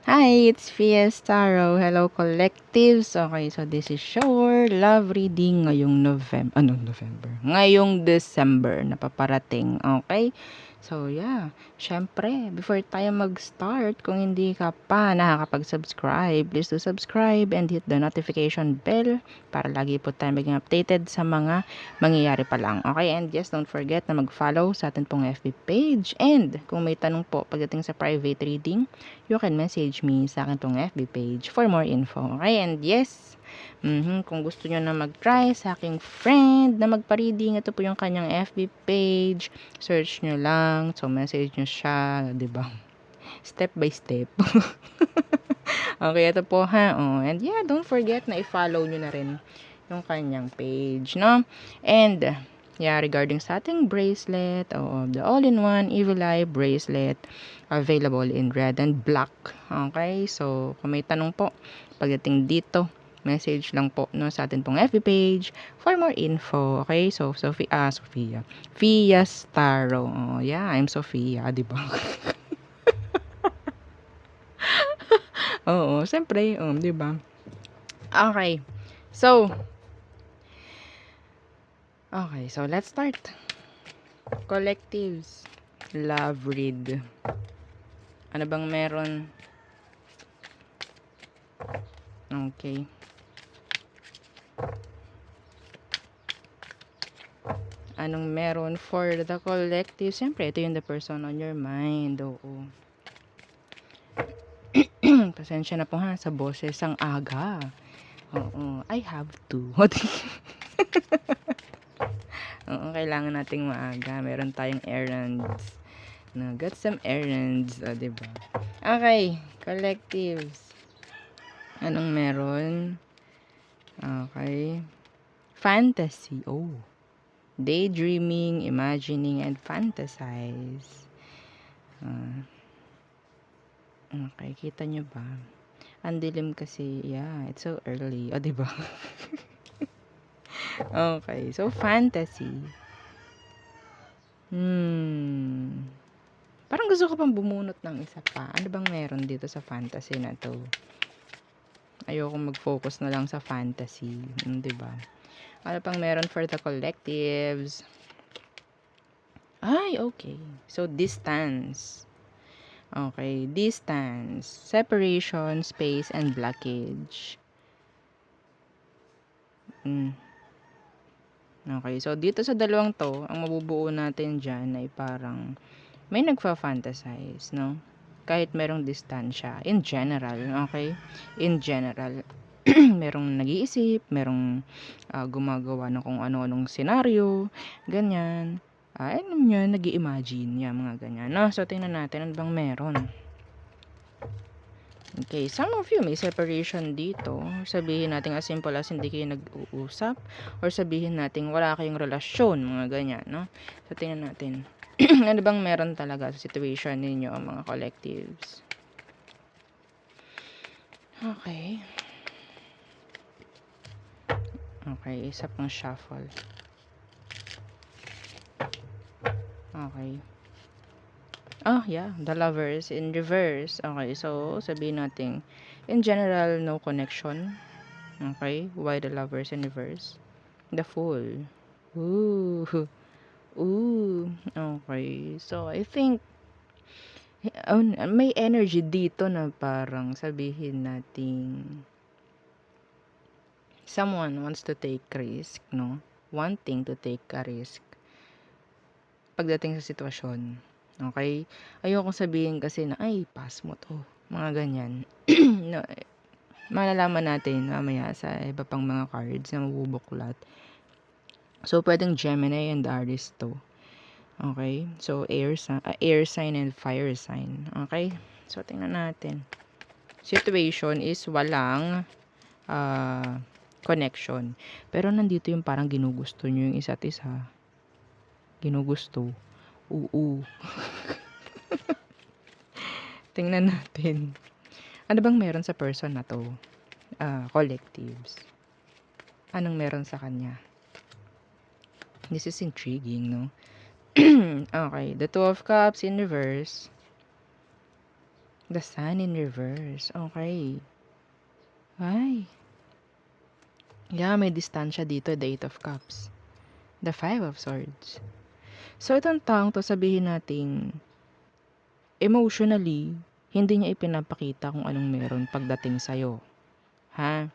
Hi, it's Fiestaro. Hello, collectives. Okay, so this is your love reading ngayong November? Ngayong December na paparating. Okay? So, yeah. Syempre, before tayo mag-start, kung hindi ka pa nakakapag-subscribe, please do subscribe and hit the notification bell para lagi po tayo maging updated sa mga mangyayari pa lang. Okay? And yes, don't forget na mag-follow sa atin pong FB page. And kung may tanong po pagdating sa private reading, you can message me sa akin pong FB page for more info. Okay? And yes, kung gusto nyo na mag-try sa aking friend na magpa-reading, ito po yung kanyang FB page. Search nyo lang. So, message nyo siya. Diba? Step by step. Okay, ito po ha. Oh, and yeah, don't forget na i-follow nyo na rin yung kanyang page, no? And, yeah, regarding sa ating bracelet, the all-in-one Evil Eye bracelet, available in red and black. Okay, so kung may tanong po pagdating dito, message lang po no sa atin pong FB page for more info. Okay, so Sophia Staro. Oh, yeah, I'm Sophia, di ba? Oo, siyempre, di ba? Okay. So let's start. Collectives, love read. Ano bang meron? Okay. Anong meron for the collective? Siyempre, ito yung the person on your mind. Oo. Pasensya na po ha sa boses ang aga. Oo. I have to. Oo, kailangan nating maaga. Meron tayong errands. No, got some errands. O, diba? Okay. Collectives. Anong meron? Okay. Fantasy. Oh. Daydreaming, imagining, and fantasize. Okay, kita nyo ba? Ang dilim kasi, yeah, it's so early. O, diba? Okay, so fantasy. Parang gusto ko pang bumunot ng isa pa. Ano bang meron dito sa fantasy na to? Ayoko mag-focus na lang sa fantasy. Diba? Ano pang meron for the collectives? Ay, okay. So, distance. Okay, distance, separation, space, and blockage. Okay, so dito sa dalawang to, ang mabubuo natin dyan ay parang may nagfa-fantasize, no? Kahit merong distansya, in general, okay? In general, merong nag-iisip, merong gumagawa ng kung ano-anong senaryo, ganyan. Alam nyo, nag-i-imagine, yan, mga ganyan, no? So, tingnan natin, ano bang meron? Okay, some of you may separation dito. Sabihin natin as simple as hindi kayo nag-uusap, or sabihin natin wala kayong relasyon, mga ganyan, no? So, tingnan natin. Ano bang meron talaga sa situation ninyo, mga collectives? Okay. Okay, isa pang shuffle. Okay. Oh, yeah, the lovers in reverse. Okay, so sabihin natin, in general, no connection. Okay, why the lovers in reverse? The fool. Ooh. Ooh. Okay, so I think may energy dito na parang sabihin nating someone wants to take risk, no? Wanting to take a risk pagdating sa sitwasyon. Okay? Ayokong sabihin kasi na, ay, pass mo to. Mga ganyan. No, malalaman natin mamaya sa iba pang mga cards na mabubuklat. So, pwedeng Gemini and Aries to. Okay? So, air sign and fire sign. Okay? So, tingnan natin. Situation is walang connection. Pero nandito yung parang ginugusto nyo yung isa't isa. Ginugusto. Tingnan natin. Ano bang meron sa person na to? Collectives. Anong meron sa kanya? This is intriguing, no? Okay. The Two of Cups in reverse. The Sun in reverse. Okay. Ay. Yeah, may distansya dito. The Eight of Cups. The Five of Swords. So, itong taong to, sabihin natin, emotionally, hindi niya ipinapakita kung anong meron pagdating sa'yo. Ha?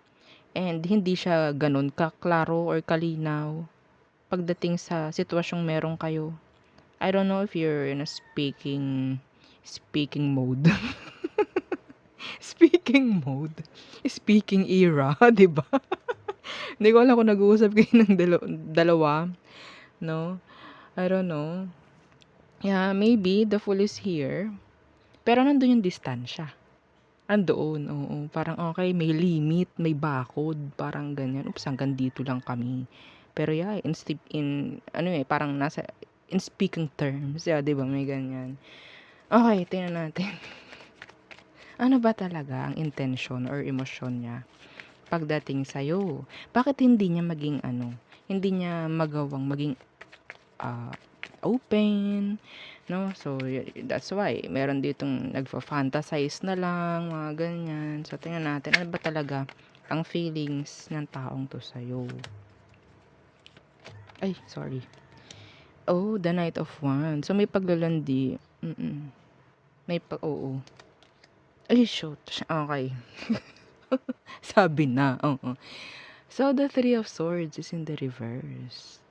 And hindi siya ganun kaklaro or kalinaw pagdating sa sitwasyong meron kayo. I don't know if you're in a speaking mode. Speaking mode. Speaking era, 'di ba? Hindi ko alam kung nag-uusap kayo ng dalawa, no? I don't know. Yeah, maybe the Fool is here. Pero nandun yung distansya. Andoon, oo. Parang okay, may limit, may bakod, parang ganyan. Oops, hanggang dito lang kami. Pero yeah, parang nasa in speaking terms, yeah, 'di ba? May ganyan. Okay, tingnan natin. Ano ba talaga ang intensyon or emosyon niya pagdating sa'yo? Bakit hindi niya hindi niya magawang maging ah, open, no? So, that's why meron ditong nagfa-fantasize na lang, mga ganyan. So, tingnan natin, ano ba talaga ang feelings ng taong to sa'yo? Ay, sorry. Oh, the Knight of Wands. So, may paglalandi. Oo. Ay, shoot. Okay. Sabi na, oo. So, the Three of Swords is in the reverse.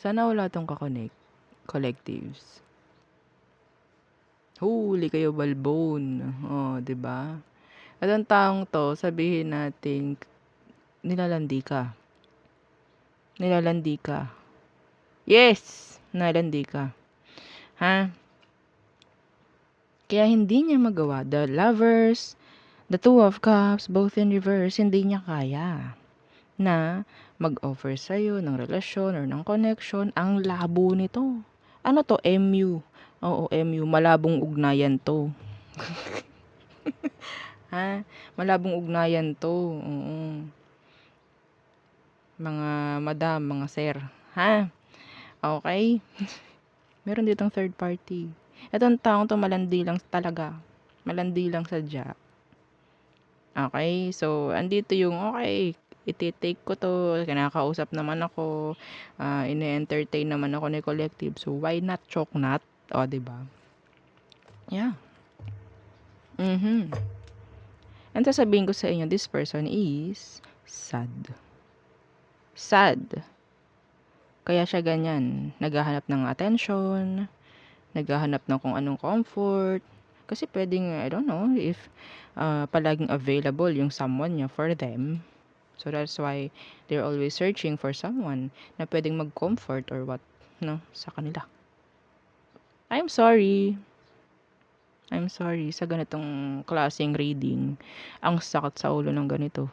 Sana wala tong kakonect. Collectives. Huli kayo, balbon. Oh, 'di ba? At ang taong to, sabihin natin, nilalandi ka. Nilalandi ka. Yes! Nilalandi ka. Ha? Kaya hindi niya magawa. The Lovers, the Two of Cups, both in reverse, hindi niya kaya na mag-offer sa'yo ng relasyon or ng connection. Ang labo nito. Ano to? MU. Oo, MU. Malabong ugnayan to. Ha? Malabong ugnayan to. Oo. Mga madam, mga sir. Ha? Okay? Meron ditong third party. Itong taong to malandi lang talaga. Malandi lang sadya. Okay? So, andito yung, okay, iti-take ko to, kinakausap naman ako, ine-entertain naman ako ni collective. So, why not choke not? O, diba? Yeah. And sasabihin ko sa inyo, this person is sad. Sad. Kaya siya ganyan. Naghahanap ng attention, naghahanap ng kung anong comfort. Kasi pwedeng, I don't know, if palaging available yung someone niya for them. So that's why they're always searching for someone na pwedeng mag-comfort or what, no, sa kanila. I'm sorry sa ganitong klaseng reading. Ang sakit sa ulo ng ganito.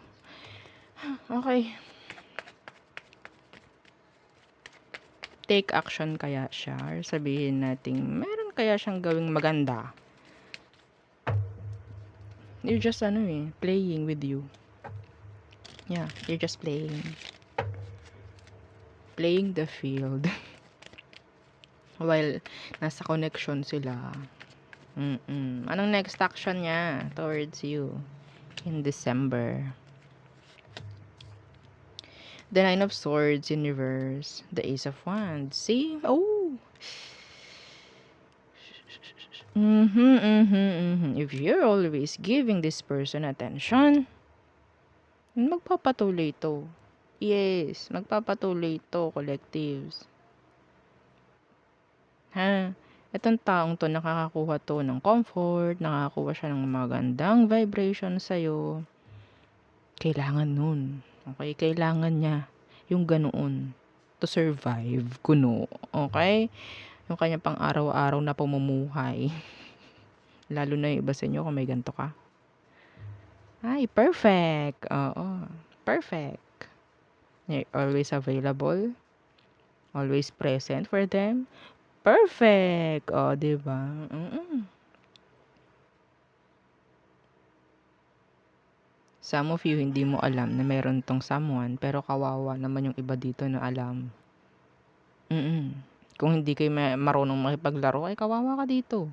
Okay. Take action kaya siya? Or sabihin natin, meron kaya siyang gawing maganda? You're just playing with you. Yeah, you're just playing. Playing the field. While nasa connection sila. Anong next action niya towards you in December? The Nine of Swords in reverse. The Ace of Wands. See? Oh! If you're always giving this person attention, magpapatuloy to. Yes, magpapatuloy to, collectives. Ha? Itong taong to, nakakakuha to ng comfort, nakakakuha siya ng magandang vibration sa'yo. Kailangan nun. Okay? Kailangan niya yung ganoon to survive, kuno. Okay? Yung kanya pang araw-araw na pamumuhay. Lalo na yung iba sa inyo kung may ganito ka. Ay, perfect. Oo. Perfect. You're always available. Always present for them. Perfect. O, diba? Some of you, hindi mo alam na meron tong someone, pero kawawa naman yung iba dito na alam. Kung hindi kayo marunong makipaglaro, ay kawawa ka dito.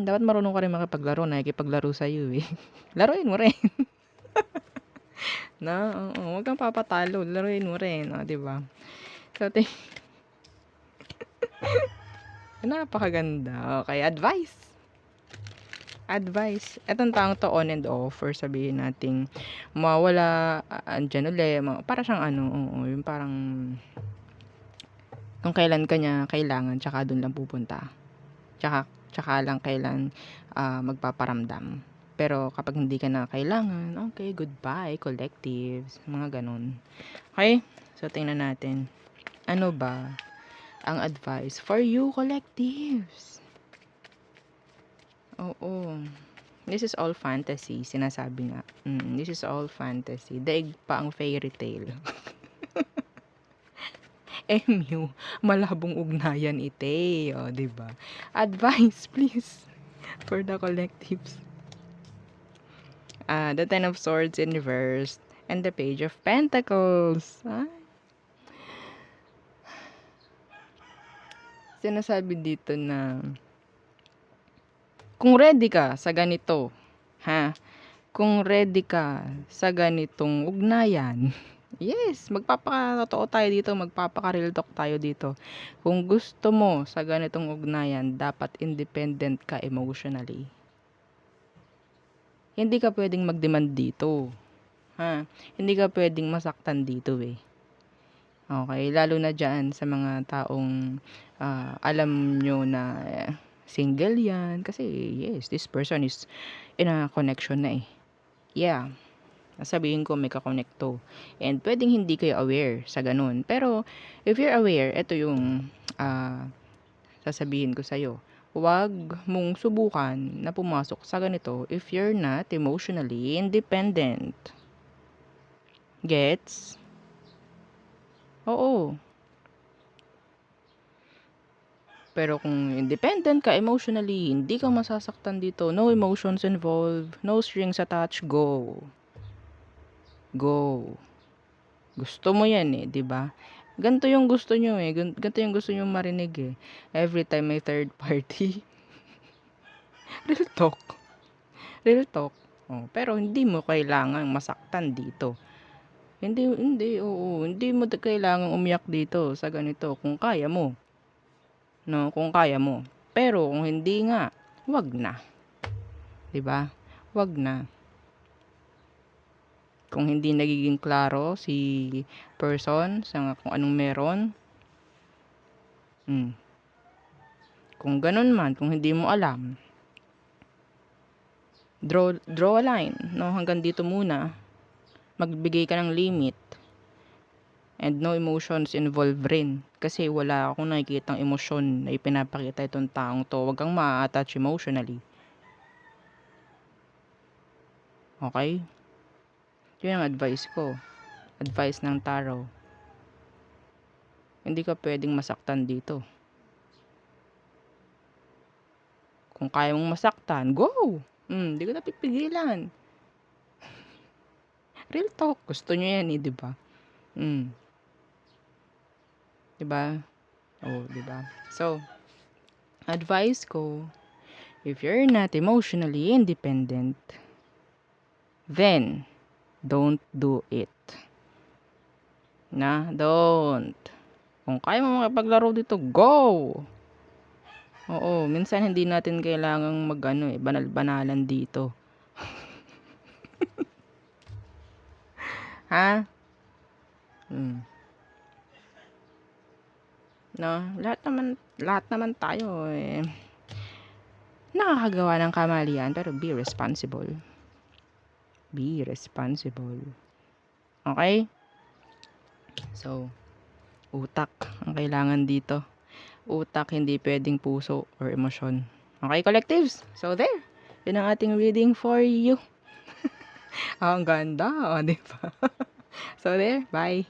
Dapat marunong ka rin makipaglaro, nakikipaglaro sa'yo eh. Laruin mo rin. Na, oo, huwag kang papatalo, laruin mo rin, di ba? So, napakaganda. Okay, advice. Etong taong to on and off, or sabihin nating mawala, andyan uli, para siyang ano, yung parang kung kailan ka niya kailangan, tsaka dun lang pupunta. Tsaka lang kailan magpaparamdam. Pero kapag hindi ka na kailangan, okay, goodbye, collectives. Mga ganun. Okay? So, tingnan natin. Ano ba ang advice for you, collectives? Oo. This is all fantasy, sinasabi nga. This is all fantasy. Daig pa ang fairy tale. MU, malabong ugnayan ite. O, diba? Advice, please, for the collectives. The Ten of Swords in reverse and the Page of Pentacles. Sinasabi dito na kung ready ka sa ganito, kung ready ka sa ganitong ugnayan, yes, magpapakatotoo tayo dito, magpapaka-real talk tayo dito. Kung gusto mo sa ganitong ugnayan, dapat independent ka emotionally. Hindi ka pwedeng mag-demand dito. Hindi ka pwedeng masaktan dito eh. Okay, lalo na dyan sa mga taong alam nyo na single yan. Kasi yes, this person is in a connection na eh. Yeah, sabihin ko may ka-connect to. And pwedeng hindi kayo aware sa ganun. Pero if you're aware, ito yung sasabihin ko sa'yo. Huwag mong subukan na pumasok sa ganito if you're not emotionally independent. Gets? Oo. Pero kung independent ka emotionally, hindi ka masasaktan dito, no emotions involved, no strings attached, go. Go. Gusto mo yan eh, 'di ba? Ganito yung gusto nyo eh. Ganito yung gusto nyo marinig eh. Every time may third party. Real talk. Real talk. Oh, pero hindi mo kailangan masaktan dito. Hindi mo kailangan umiyak dito sa ganito kung kaya mo. No, kung kaya mo. Pero kung hindi nga, wag na. 'Di ba? Wag na. Kung hindi nagiging klaro si person sa kung anong meron. Kung ganun man, kung hindi mo alam, draw a line, no? Hanggang dito muna. Magbigay ka ng limit. And no emotions involved rin. Kasi wala akong nakikitang emosyon na ipinapakita itong taong to. Huwag kang ma-attach emotionally. Okay? Yun ang advice ko. Advice ng tarot. Hindi ka pwedeng masaktan dito. Kung kaya mong masaktan, go! Hindi ko na pipigilan. Real talk. Gusto nyo yan eh, diba? Diba? Oh, diba? So, advice ko, if you're not emotionally independent, then, don't do it. Don't. Kung kaya mo makipaglaro dito, go! Oo, minsan hindi natin kailangang banal-banalan dito. Ha? No, lahat naman tayo eh nakakagawa ng kamalian, pero be responsible. Be responsible. Okay? So, utak ang kailangan dito. Utak, hindi pwedeng puso or emosyon. Okay, collectives? So, there. Yun ang ating reading for you. Ang ganda, diba? So, there. Bye.